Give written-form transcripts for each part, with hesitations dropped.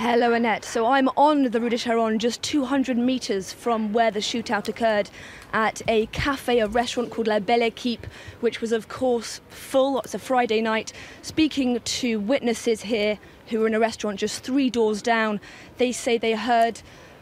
Hello, Annette. So I'm on the Rue de Charonne, just 200 metres from where the shootout occurred, at a cafe, a restaurant called La Belle Équipe, which was, of course, full. It's a Friday night. Speaking to witnesses here who were in a restaurant just 3 doors down, they say they heard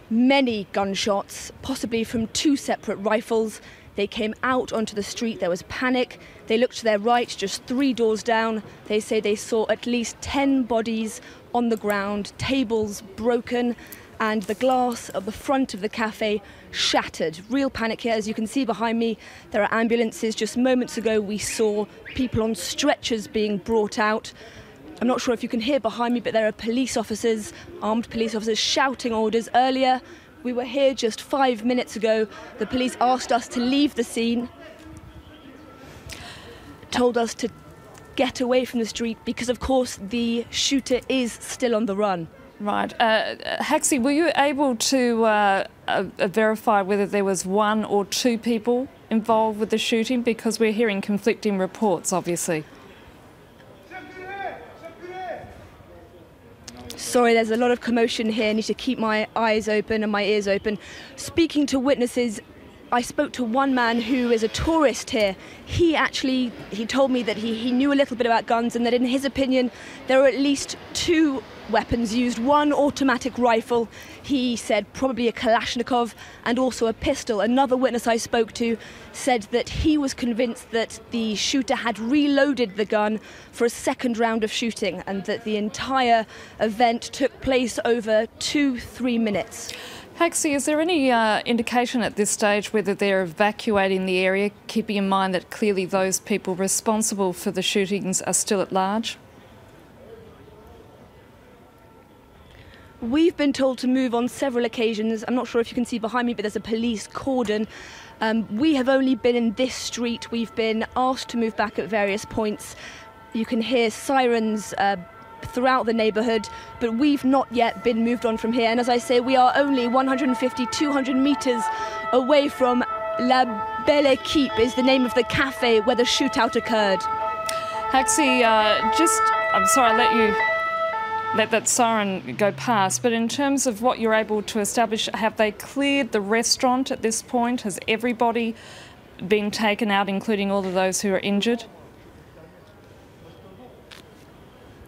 many gunshots, possibly from 2 separate rifles. They came out onto the street, there was panic. They looked to their right, just 3 doors down. They say they saw at least 10 bodies on the ground, tables broken, and the glass of the front of the cafe shattered. Real panic here. As you can see behind me, there are ambulances. Just moments ago, we saw people on stretchers being brought out. I'm not sure if you can hear behind me, but there are police officers, armed police officers, shouting orders. Earlier, we were here just 5 minutes ago. The police asked us to leave the scene, told us to get away from the street because, of course, the shooter is still on the run. Right. Haxi, were you able to verify whether there was 1 or 2 people involved with the shooting? Because we're hearing conflicting reports, obviously. Sorry, there's a lot of commotion here. I need to keep my eyes open and my ears open. Speaking to witnesses, I spoke to one man who is a tourist here. He told me that he knew a little bit about guns and that in his opinion there are at least 2 weapons used, 1 automatic rifle, he said probably a Kalashnikov, and also a pistol. Another witness I spoke to said that he was convinced that the shooter had reloaded the gun for a second round of shooting and that the entire event took place over 2-3 minutes. Haxi, is there any indication at this stage whether they're evacuating the area, keeping in mind that clearly those people responsible for the shootings are still at large? We've been told to move on several occasions. I'm not sure if you can see behind me, but there's a police cordon. We have only been in this street. We've been asked to move back at various points. You can hear sirens throughout the neighbourhood, but we've not yet been moved on from here. And as I say, we are only 150, 200 metres away from La Belle Équipe, is the name of the cafe where the shootout occurred. Haxi, I'm sorry I let that siren go past, but in terms of what you're able to establish, have they cleared the restaurant at this point? Has everybody been taken out, including all of those who are injured?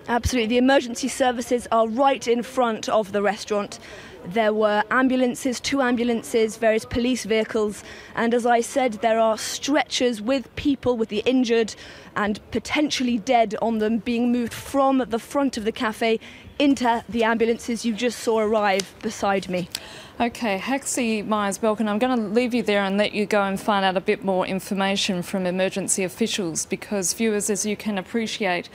Absolutely. The emergency services are right in front of the restaurant. There were ambulances, 2 ambulances, various police vehicles, and as I said, there are stretchers with people, with the injured and potentially dead on them, being moved from the front of the cafe into the ambulances you just saw arrive beside me. Okay, Haxi Myers-Belkin, I'm going to leave you there and let you go and find out a bit more information from emergency officials, because viewers, as you can appreciate,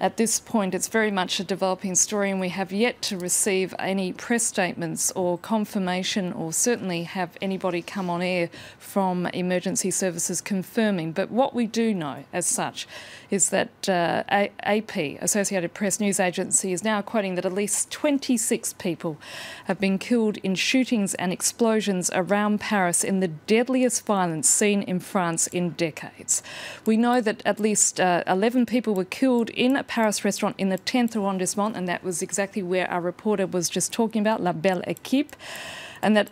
at this point it's very much a developing story and we have yet to receive any press statements or confirmation or certainly have anybody come on air from emergency services confirming. But what we do know as such is that AP, Associated Press News Agency, is now quoting that at least 26 people have been killed in shootings and explosions around Paris in the deadliest violence seen in France in decades. We know that at least 11 people were killed in a Paris restaurant in the 10th arrondissement, and that was exactly where our reporter was just talking about, La Belle Équipe, and that